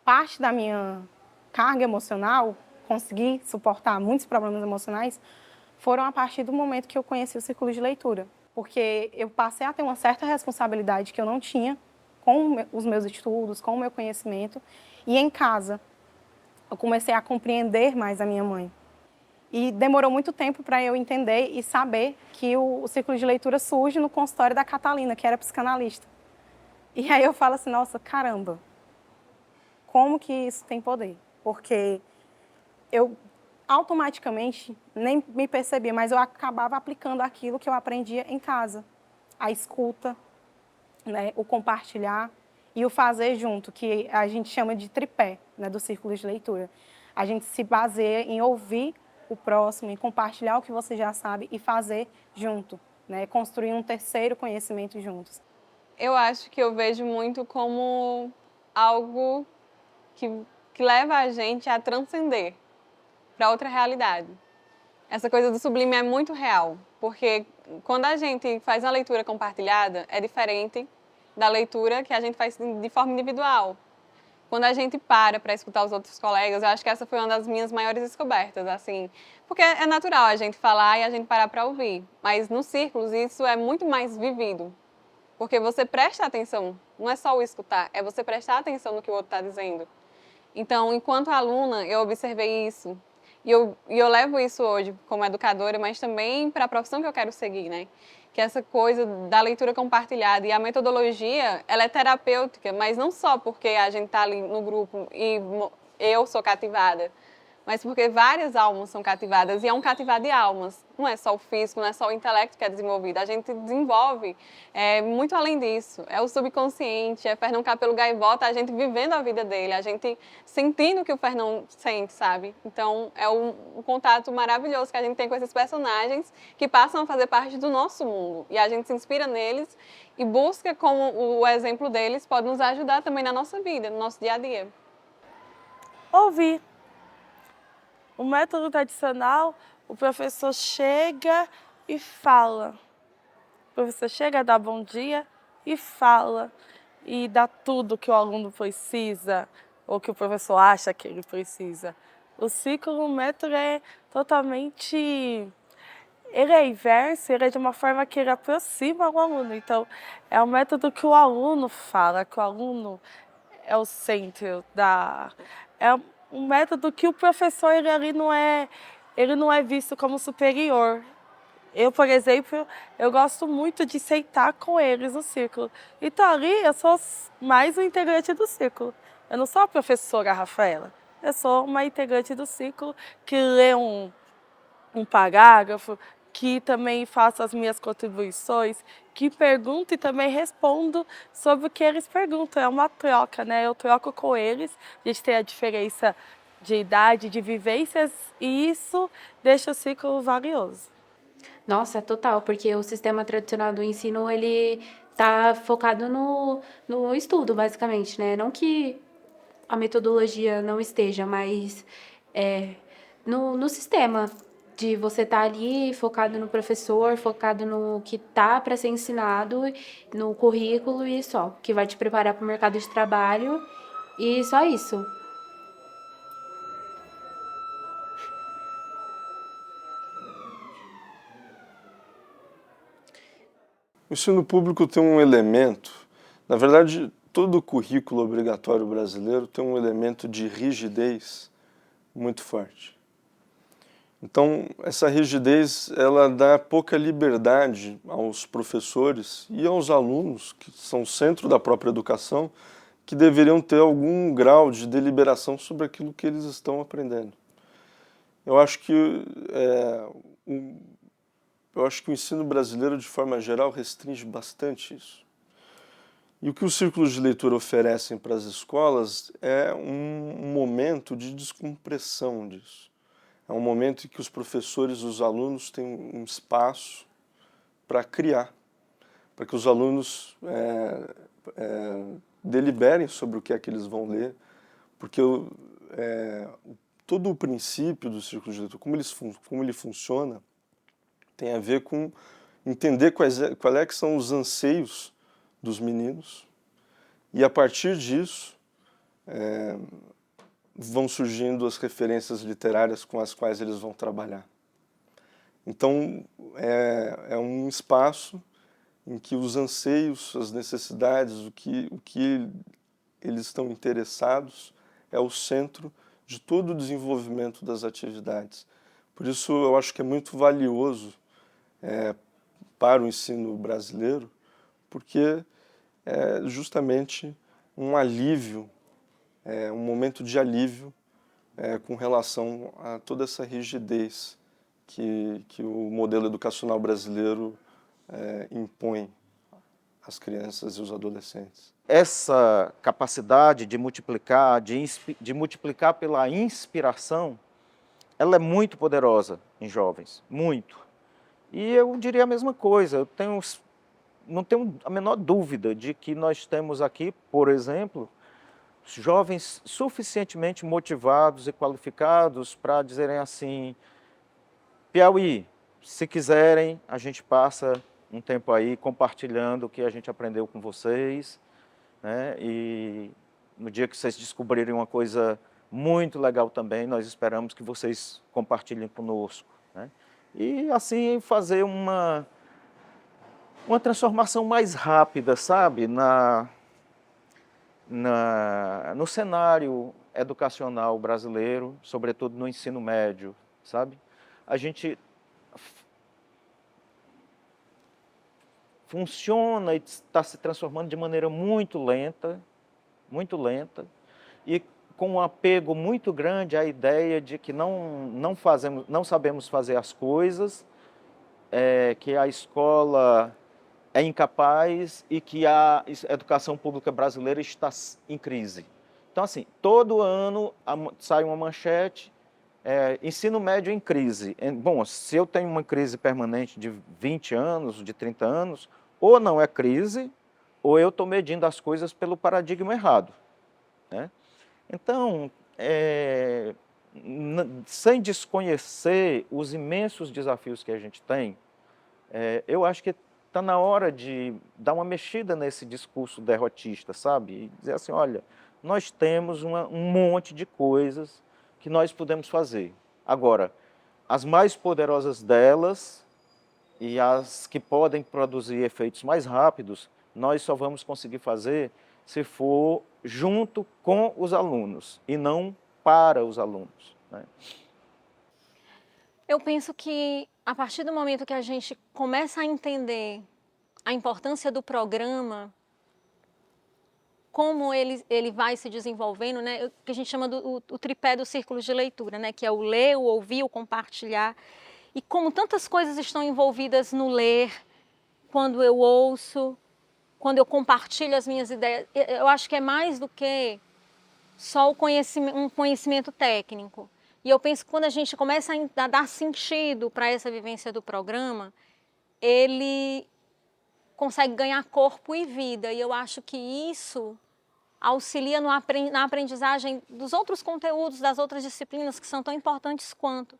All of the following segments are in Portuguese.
parte da minha carga emocional, conseguir suportar muitos problemas emocionais, foram a partir do momento que eu conheci o círculo de leitura. Porque eu passei a ter uma certa responsabilidade que eu não tinha com os meus estudos, com o meu conhecimento. E em casa, eu comecei a compreender mais a minha mãe. E demorou muito tempo para eu entender e saber que o círculo de leitura surge no consultório da Catalina, que era psicanalista. E aí eu falo assim, nossa, caramba, como que isso tem poder? Porque eu automaticamente nem me percebia, mas eu acabava aplicando aquilo que eu aprendia em casa. A escuta, né, o compartilhar e o fazer junto, que a gente chama de tripé, né, do círculo de leitura. A gente se baseia em ouvir o próximo, em compartilhar o que você já sabe e fazer junto, né, construir um terceiro conhecimento juntos. Eu acho que eu vejo muito como algo que, que leva a gente a transcender para outra realidade. Essa coisa do sublime é muito real, porque quando a gente faz uma leitura compartilhada, é diferente da leitura que a gente faz de forma individual. Quando a gente para escutar os outros colegas, eu acho que essa foi uma das minhas maiores descobertas, assim, porque é natural a gente falar e a gente parar para ouvir, mas nos círculos isso é muito mais vivido, porque você presta atenção, não é só o escutar, é você prestar atenção no que o outro está dizendo. Então, enquanto aluna, eu observei isso. E eu levo isso hoje como educadora, mas também para a profissão que eu quero seguir, né? Que essa coisa da leitura compartilhada e a metodologia, ela é terapêutica, mas não só porque a gente está ali no grupo e eu sou cativada, mas porque várias almas são cativadas, e é um cativar de almas. Não é só o físico, não é só o intelecto que é desenvolvido. A gente desenvolve muito além disso. É o subconsciente, é Fernão Capelo Gaivota, a gente vivendo a vida dele, a gente sentindo o que o Fernão sente, sabe? Então, é um contato maravilhoso que a gente tem com esses personagens que passam a fazer parte do nosso mundo. E a gente se inspira neles e busca como o exemplo deles pode nos ajudar também na nossa vida, no nosso dia a dia. Ouvir. O método tradicional, o professor chega e fala. O professor chega, dá bom dia e fala. E dá tudo que o aluno precisa, ou que o professor acha que ele precisa. O ciclo, o método é totalmente... Ele é inverso, ele é de uma forma que ele aproxima o aluno. Então, é um método que o aluno fala, que o aluno é o centro da... É um método que o professor ele não é visto como superior. Eu, por exemplo, eu gosto muito de sentar com eles no círculo. Então ali eu sou mais um integrante do círculo. Eu não sou a professora Rafaela, eu sou uma integrante do círculo que lê um parágrafo, que também faço as minhas contribuições, que pergunto e também respondo sobre o que eles perguntam. É uma troca, né? Eu troco com eles, a gente tem a diferença de idade, de vivências, e isso deixa o ciclo valioso. Nossa, total, porque o sistema tradicional do ensino, ele tá focado no estudo, basicamente, né? Não que a metodologia não esteja, mas no sistema de você estar ali focado no professor, focado no que tá para ser ensinado, no currículo e só, que vai te preparar para o mercado de trabalho e só isso. O ensino público tem um elemento, na verdade, todo o currículo obrigatório brasileiro tem um elemento de rigidez muito forte. Então, essa rigidez, ela dá pouca liberdade aos professores e aos alunos, que são o centro da própria educação, que deveriam ter algum grau de deliberação sobre aquilo que eles estão aprendendo. Eu acho que o ensino brasileiro, de forma geral, restringe bastante isso. E o que os círculos de leitura oferecem para as escolas é um momento de descompressão disso. É um momento em que os professores e os alunos têm um espaço para criar, para que os alunos deliberem sobre o que é que eles vão ler, porque todo o princípio do círculo de leitura, como ele funciona, tem a ver com entender quais que são os anseios dos meninos e, a partir disso, vão surgindo as referências literárias com as quais eles vão trabalhar. Então, é um espaço em que os anseios, as necessidades, o que eles estão interessados é o centro de todo o desenvolvimento das atividades. Por isso, eu acho que é muito valioso para o ensino brasileiro, porque é justamente um alívio, um momento de alívio com relação a toda essa rigidez que o modelo educacional brasileiro impõe às crianças e aos adolescentes. Essa capacidade de multiplicar, de multiplicar pela inspiração, ela é muito poderosa em jovens, muito. E eu diria a mesma coisa, não tenho a menor dúvida de que nós temos aqui, por exemplo, jovens suficientemente motivados e qualificados para dizerem assim: Piauí, se quiserem, a gente passa um tempo aí compartilhando o que a gente aprendeu com vocês, né? E no dia que vocês descobrirem uma coisa muito legal também, nós esperamos que vocês compartilhem conosco, né? E assim fazer uma transformação mais rápida, sabe, no cenário educacional brasileiro, sobretudo no ensino médio, sabe? A gente funciona e está se transformando de maneira muito lenta, e com um apego muito grande à ideia de que não sabemos fazer as coisas, que a escola é incapaz e que a educação pública brasileira está em crise. Então, assim, todo ano sai uma manchete, ensino médio em crise. Bom, se eu tenho uma crise permanente de 20 anos, de 30 anos, ou não é crise, ou eu estou medindo as coisas pelo paradigma errado, né? Então, sem desconhecer os imensos desafios que a gente tem, eu acho que está na hora de dar uma mexida nesse discurso derrotista, sabe? E dizer assim, olha, nós temos um monte de coisas que nós podemos fazer. Agora, as mais poderosas delas e as que podem produzir efeitos mais rápidos, nós só vamos conseguir fazer se for junto com os alunos e não para os alunos, né? Eu penso que a partir do momento que a gente começa a entender a importância do programa, como ele vai se desenvolvendo, né? O que a gente chama o tripé dos círculos de leitura, né? Que é o ler, o ouvir, o compartilhar. E como tantas coisas estão envolvidas no ler, quando eu ouço, quando eu compartilho as minhas ideias, eu acho que é mais do que só um conhecimento técnico. E eu penso que quando a gente começa a dar sentido para essa vivência do programa, ele consegue ganhar corpo e vida. E eu acho que isso auxilia na aprendizagem dos outros conteúdos, das outras disciplinas que são tão importantes quanto.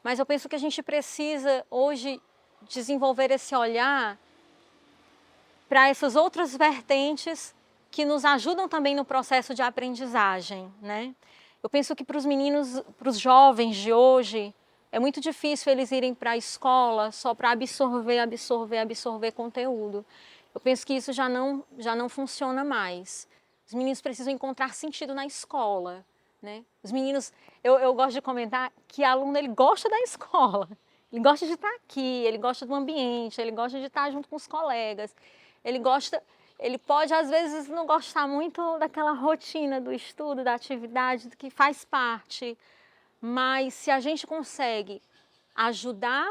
Mas eu penso que a gente precisa hoje desenvolver esse olhar para essas outras vertentes que nos ajudam também no processo de aprendizagem, né? Eu penso que para os meninos, para os jovens de hoje, é muito difícil eles irem para a escola só para absorver conteúdo. Eu penso que isso já não funciona mais. Os meninos precisam encontrar sentido na escola, né? Os meninos, eu gosto de comentar que aluno ele gosta da escola, ele gosta de estar aqui, ele gosta do ambiente, ele gosta de estar junto com os colegas, ele pode às vezes não gostar muito daquela rotina do estudo, da atividade, que faz parte, mas se a gente consegue ajudar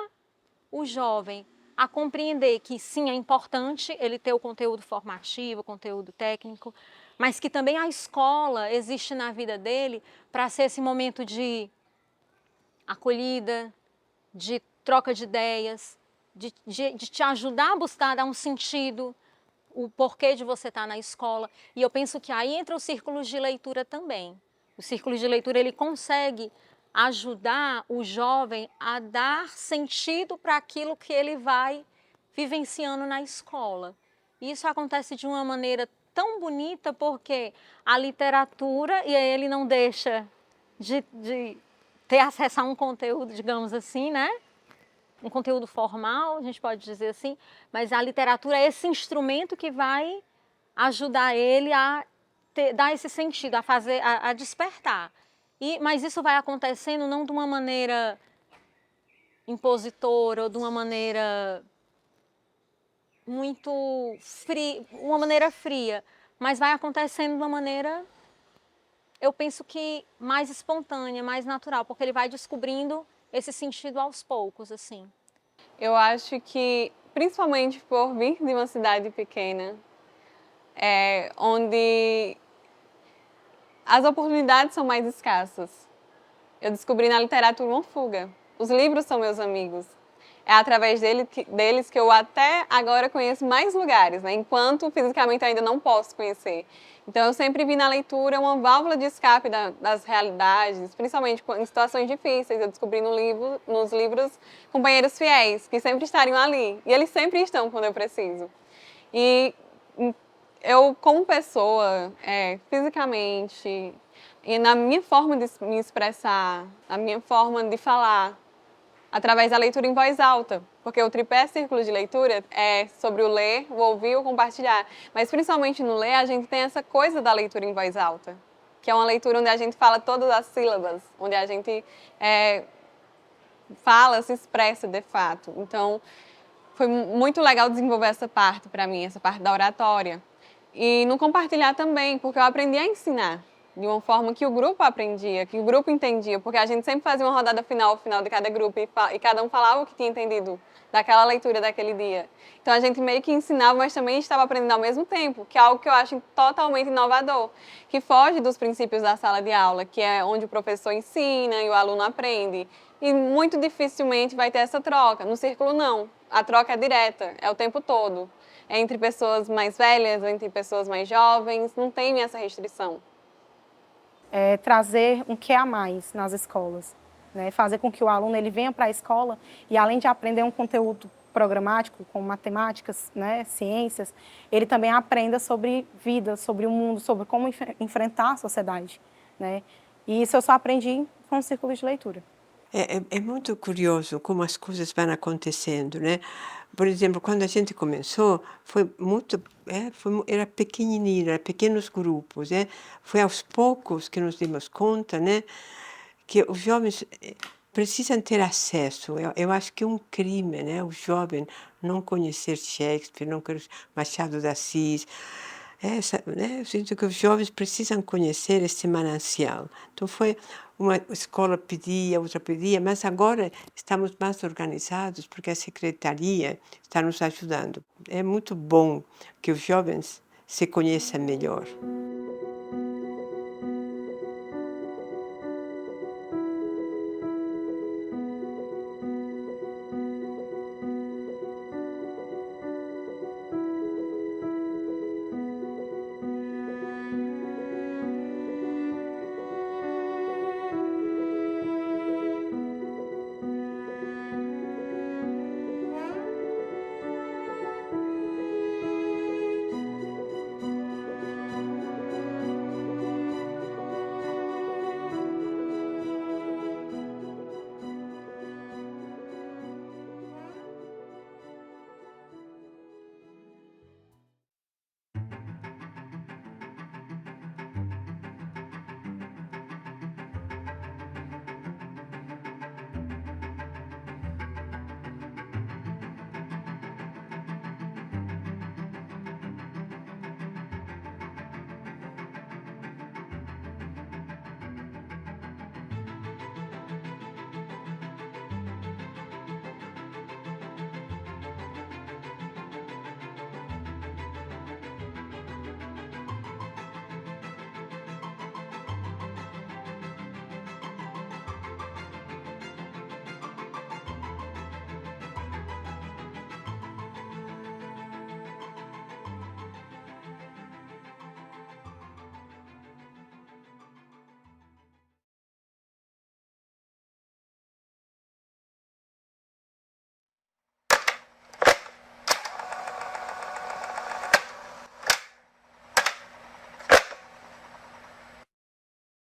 o jovem a compreender que sim, é importante ele ter o conteúdo formativo, o conteúdo técnico, mas que também a escola existe na vida dele para ser esse momento de acolhida, de troca de ideias, de te ajudar a buscar, a dar um sentido, o porquê de você estar na escola. E eu penso que aí entra os círculos de leitura também. O círculo de leitura ele consegue ajudar o jovem a dar sentido para aquilo que ele vai vivenciando na escola. E isso acontece de uma maneira tão bonita porque a literatura, e aí ele não deixa de ter acesso a um conteúdo, digamos assim, né? Um conteúdo formal, a gente pode dizer assim, mas a literatura é esse instrumento que vai ajudar ele a dar esse sentido, a despertar. Mas isso vai acontecendo não de uma maneira impositora ou de uma maneira muito fria, mas vai acontecendo de uma maneira, eu penso que mais espontânea, mais natural, porque ele vai descobrindo esse sentido aos poucos, assim. Eu acho que, principalmente por vir de uma cidade pequena, onde as oportunidades são mais escassas, eu descobri na literatura uma fuga. Os livros são meus amigos. É através deles que eu até agora conheço mais lugares, né? Enquanto fisicamente eu ainda não posso conhecer. Então eu sempre vi na leitura uma válvula de escape das realidades, principalmente em situações difíceis. Eu descobri nos livros companheiros fiéis, que sempre estariam ali. E eles sempre estão quando eu preciso. E eu, como pessoa, fisicamente, e na minha forma de me expressar, na minha forma de falar, através da leitura em voz alta, porque o tripé círculo de leitura é sobre o ler, o ouvir e o compartilhar. Mas principalmente no ler, a gente tem essa coisa da leitura em voz alta, que é uma leitura onde a gente fala todas as sílabas, onde a gente fala, se expressa de fato. Então, foi muito legal desenvolver essa parte para mim, essa parte da oratória. E no compartilhar também, porque eu aprendi a ensinar de uma forma que o grupo aprendia, que o grupo entendia, porque a gente sempre fazia uma rodada final ao final de cada grupo e cada um falava o que tinha entendido daquela leitura daquele dia. Então a gente meio que ensinava, mas também estava aprendendo ao mesmo tempo, que é algo que eu acho totalmente inovador, que foge dos princípios da sala de aula, que é onde o professor ensina e o aluno aprende. E muito dificilmente vai ter essa troca. No círculo não, a troca é direta, é o tempo todo. É entre pessoas mais velhas, entre pessoas mais jovens, não tem essa restrição. Trazer um que a mais nas escolas, né? Fazer com que o aluno ele venha para a escola e, além de aprender um conteúdo programático, como matemáticas, né, ciências, ele também aprenda sobre vida, sobre o mundo, sobre como enfrentar a sociedade, né? E isso eu só aprendi com o círculo de leitura. É muito curioso como as coisas vão acontecendo, né? Por exemplo, quando a gente começou, era pequenininho, era pequenos grupos, né? Foi aos poucos que nos dimos conta, né, que os jovens precisam ter acesso. Eu acho que é um crime, né, o jovem não conhecer Shakespeare, não conhecer Machado de Assis. Eu sinto que os jovens precisam conhecer esse manancial. Então foi uma escola pedia, outra pedia, mas agora estamos mais organizados porque a secretaria está nos ajudando. É muito bom que os jovens se conheçam melhor.